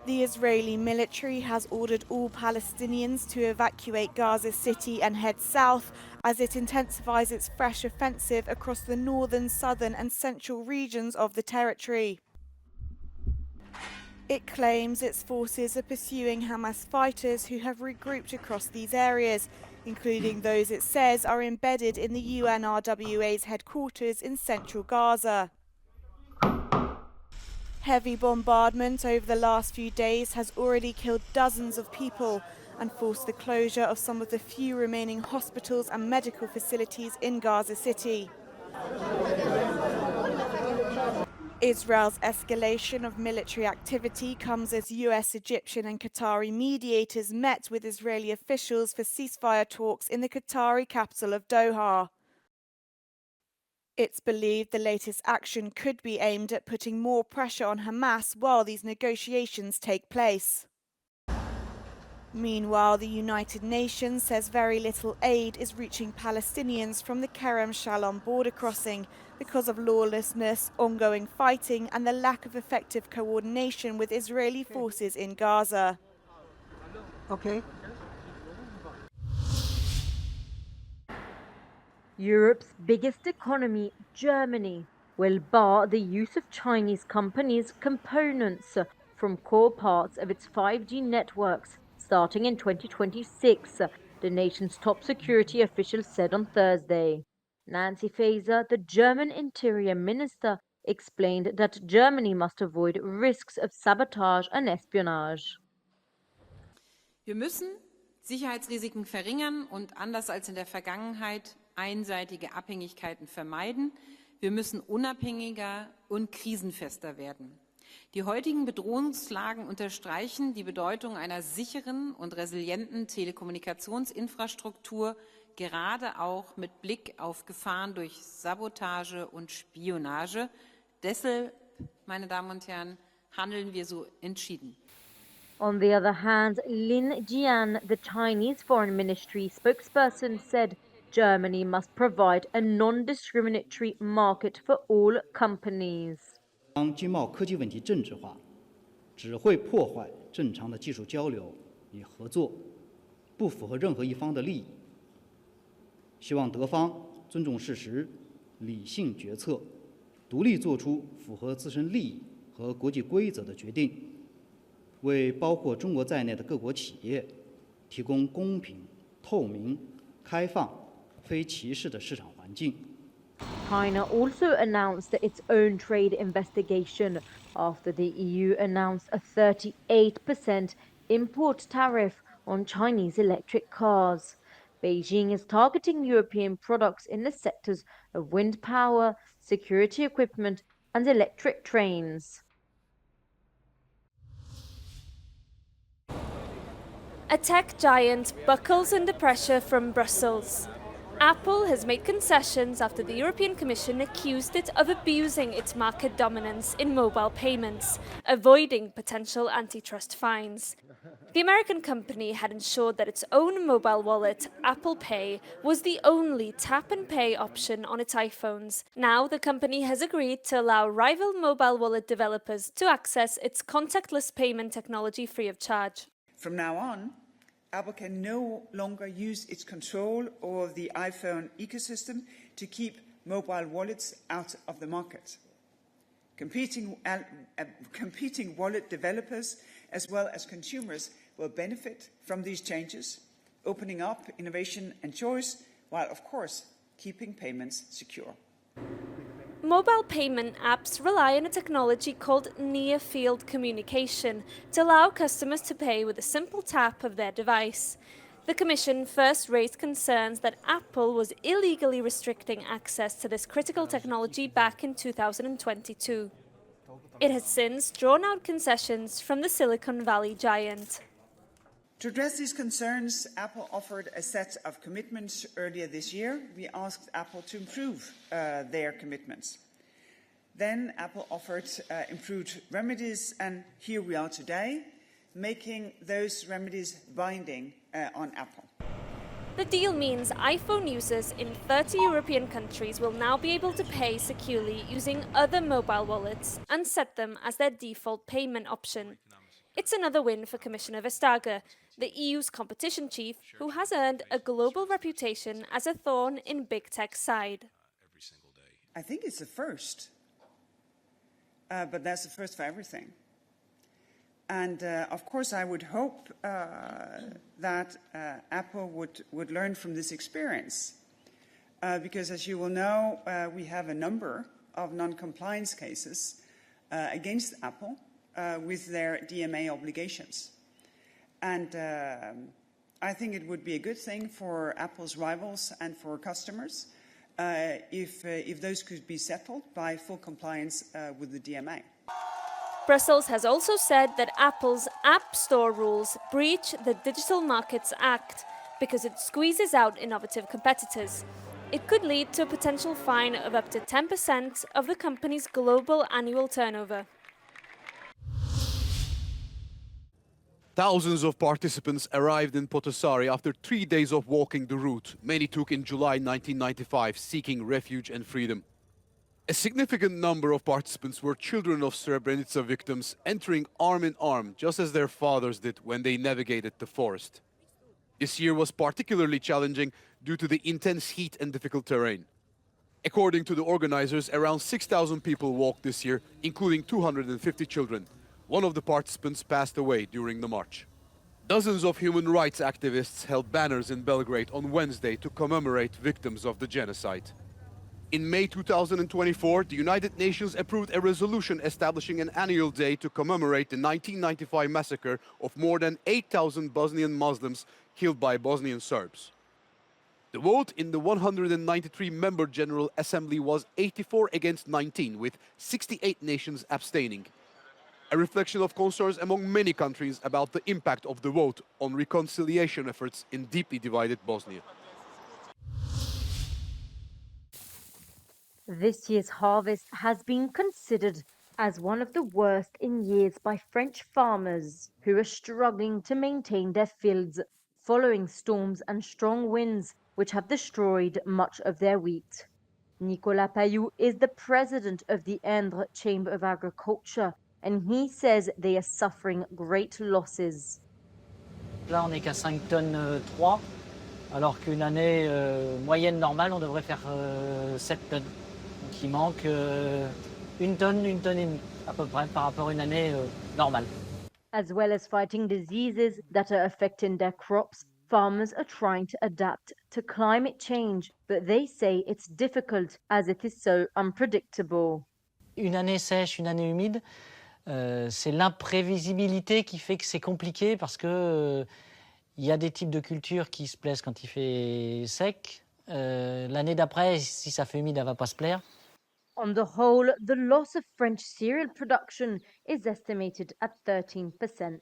The Israeli military has ordered all Palestinians to evacuate Gaza City and head south as it intensifies its fresh offensive across the northern, southern and central regions of the territory. It claims its forces are pursuing Hamas fighters who have regrouped across these areas, including those it says are embedded in the UNRWA's headquarters in central Gaza. Heavy bombardment over the last few days has already killed dozens of people and forced the closure of some of the few remaining hospitals and medical facilities in Gaza City. Israel's escalation of military activity comes as US, Egyptian and Qatari mediators met with Israeli officials for ceasefire talks in the Qatari capital of Doha. It's believed the latest action could be aimed at putting more pressure on Hamas while these negotiations take place. Meanwhile, the United Nations says very little aid is reaching Palestinians from the Kerem Shalom border crossing because of lawlessness, ongoing fighting and the lack of effective coordination with Israeli forces in Gaza. Okay. Europe's biggest economy, Germany, will bar the use of Chinese companies' components from core parts of its 5G networks starting in 2026, the nation's top security official said on Thursday. Nancy Faeser, the German Interior Minister, explained that Germany must avoid risks of sabotage and espionage. Wir müssen Sicherheitsrisiken verringern und anders als in der Vergangenheit einseitige Abhängigkeiten vermeiden. Wir müssen unabhängiger und krisenfester werden. Die heutigen Bedrohungslagen unterstreichen die Bedeutung einer sicheren und resilienten Telekommunikationsinfrastruktur, gerade auch mit Blick auf Gefahren durch Sabotage und Spionage. Deshalb, meine Damen und Herren, handeln wir so entschieden. On the other hand, Lin Jian, the Chinese Foreign Ministry spokesperson, said Germany must provide a non-discriminatory market for all companies. 当经贸科技问题政治化，只会破坏正常的技术交流与合作，不符合任何一方的利益。希望德方尊重事实，理性决策，独立做出符合自身利益和国际规则的决定，为包括中国在内的各国企业提供公平、透明、开放、非歧视的市场环境。 China also announced its own trade investigation after the EU announced a 38% import tariff on Chinese electric cars. Beijing is targeting European products in the sectors of wind power, security equipment, and electric trains. A tech giant buckles under pressure from Brussels. Apple has made concessions after the European Commission accused it of abusing its market dominance in mobile payments, avoiding potential antitrust fines. The American company had ensured that its own mobile wallet, Apple Pay, was the only tap-and-pay option on its iPhones. Now the company has agreed to allow rival mobile wallet developers to access its contactless payment technology free of charge. From now on, Apple can no longer use its control of the iPhone ecosystem to keep mobile wallets out of the market. Competing wallet developers as well as consumers will benefit from these changes, opening up innovation and choice, while of course keeping payments secure. Mobile payment apps rely on a technology called near-field communication to allow customers to pay with a simple tap of their device. The Commission first raised concerns that Apple was illegally restricting access to this critical technology back in 2022. It has since drawn out concessions from the Silicon Valley giant. To address these concerns, Apple offered a set of commitments earlier this year. We asked Apple to improve their commitments. Then Apple offered improved remedies, and here we are today, making those remedies binding on Apple. The deal means iPhone users in 30 European countries will now be able to pay securely using other mobile wallets and set them as their default payment option. It's another win for Commissioner Vestager, the EU's competition chief, who has earned a global reputation as a thorn in big tech's side. I think it's a first, but that's a first for everything. And of course, I would hope that Apple would learn from this experience, because as you will know, we have a number of non-compliance cases against Apple with their DMA obligations. And I think it would be a good thing for Apple's rivals and for customers if those could be settled by full compliance with the DMA. Brussels has also said that Apple's App Store rules breach the Digital Markets Act because it squeezes out innovative competitors. It could lead to a potential fine of up to 10% of the company's global annual turnover. Thousands of participants arrived in Potocari after 3 days of walking the route many took in July 1995, seeking refuge and freedom. A significant number of participants were children of Srebrenica victims, entering arm in arm, just as their fathers did when they navigated the forest. This year was particularly challenging due to the intense heat and difficult terrain. According to the organizers, around 6,000 people walked this year, including 250 children. One of the participants passed away during the march. Dozens of human rights activists held banners in Belgrade on Wednesday to commemorate victims of the genocide. In May 2024, the United Nations approved a resolution establishing an annual day to commemorate the 1995 massacre of more than 8,000 Bosnian Muslims killed by Bosnian Serbs. The vote in the 193-member General Assembly was 84 against 19, with 68 nations abstaining. A reflection of concerns among many countries about the impact of the vote on reconciliation efforts in deeply divided Bosnia. This year's harvest has been considered as one of the worst in years by French farmers who are struggling to maintain their fields following storms and strong winds which have destroyed much of their wheat. Nicolas Payou is the president of the Indre Chamber of Agriculture, and he says they are suffering great losses. Là, on n'est qu'à 5 tonnes 3, alors qu'une année moyenne normale, on devrait faire 7 tonnes. Donc il manque 1 tonne et demie, à peu près, par rapport à une année normale. As well as fighting diseases that are affecting their crops, farmers are trying to adapt to climate change, but they say it's difficult as it is so unpredictable. Une année sèche, une année humide, c'est l'imprévisibilité qui fait que c'est compliqué parce que il y a des types de cultures qui se plaisent quand il fait sec. L'année d'après, si ça fait humide, elle ne va pas se plaire. On the whole, the loss of French cereal production is estimated at 13%.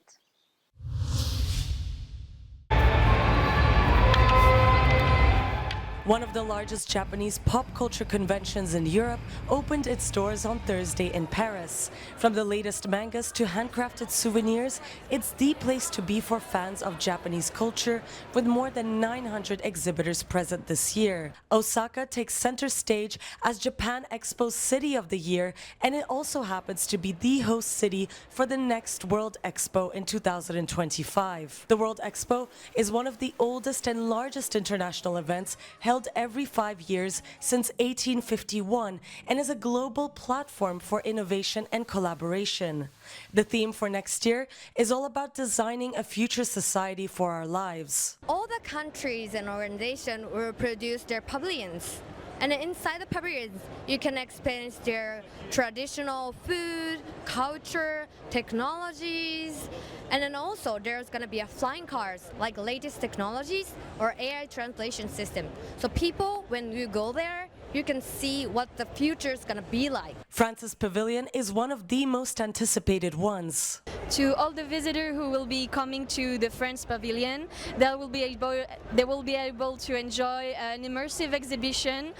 One of the largest Japanese pop culture conventions in Europe opened its doors on Thursday in Paris. From the latest mangas to handcrafted souvenirs, it's the place to be for fans of Japanese culture, with more than 900 exhibitors present this year. Osaka takes center stage as Japan Expo's City of the Year, and it also happens to be the host city for the next World Expo in 2025. The World Expo is one of the oldest and largest international events held every 5 years since 1851 and is a global platform for innovation and collaboration. The theme for next year is all about designing a future society for our lives. All the countries and organizations will produce their pavilions. And inside the pavilions, you can experience their traditional food, culture, technologies, and then also there's going to be a flying cars, like latest technologies or AI translation system. So people, when you go there, you can see what the future is going to be like. France's pavilion is one of the most anticipated ones. To all the visitors who will be coming to the France pavilion, they will be able to enjoy an immersive exhibition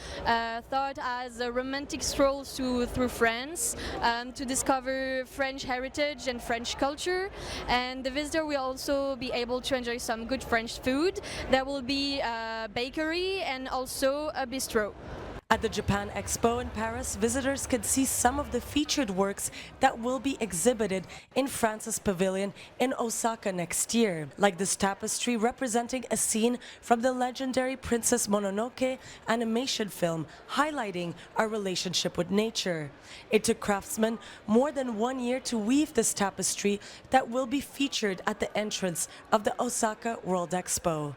thought as a romantic stroll through France to discover French heritage and French culture. And the visitor will also be able to enjoy some good French food. There will be a bakery and also a bistro. At the Japan Expo in Paris, visitors could see some of the featured works that will be exhibited in France's pavilion in Osaka next year, like this tapestry representing a scene from the legendary Princess Mononoke animation film, highlighting our relationship with nature. It took craftsmen more than 1 year to weave this tapestry that will be featured at the entrance of the Osaka World Expo.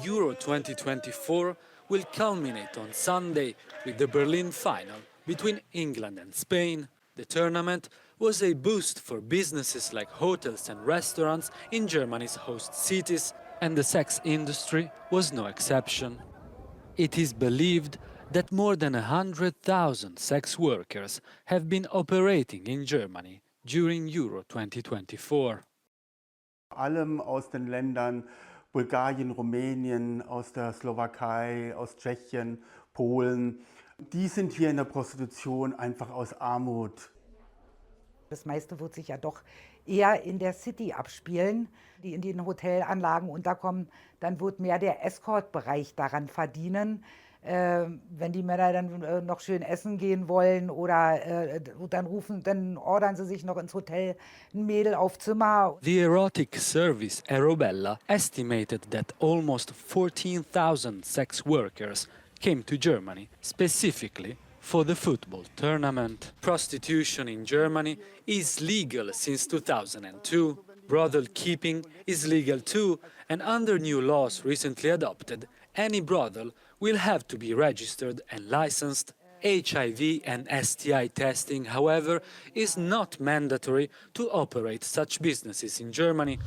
Euro 2024 will culminate on Sunday with the Berlin final between England and Spain. The tournament was a boost for businesses like hotels and restaurants in Germany's host cities, and the sex industry was no exception. It is believed that more than 100,000 sex workers have been operating in Germany during Euro 2024. Allem aus den Ländern Bulgarien, Rumänien, aus der Slowakei, aus Tschechien, Polen. Die sind hier in der Prostitution einfach aus Armut. Das meiste wird sich ja doch eher in der City abspielen, die in den Hotelanlagen unterkommen. Dann wird mehr der Escort-Bereich daran verdienen. Wenn die Männer dann noch schön essen gehen wollen oder dann ordern sie sich noch ins Hotel ein Mädel auf Zimmer. The erotic service Arobella estimated that almost 14,000 sex workers came to Germany specifically for the football tournament. Prostitution in Germany is legal since 2002. Brothel keeping is legal too, and under new laws recently adopted, any brothel will have to be registered and licensed. HIV and STI testing, however, is not mandatory to operate such businesses in Germany.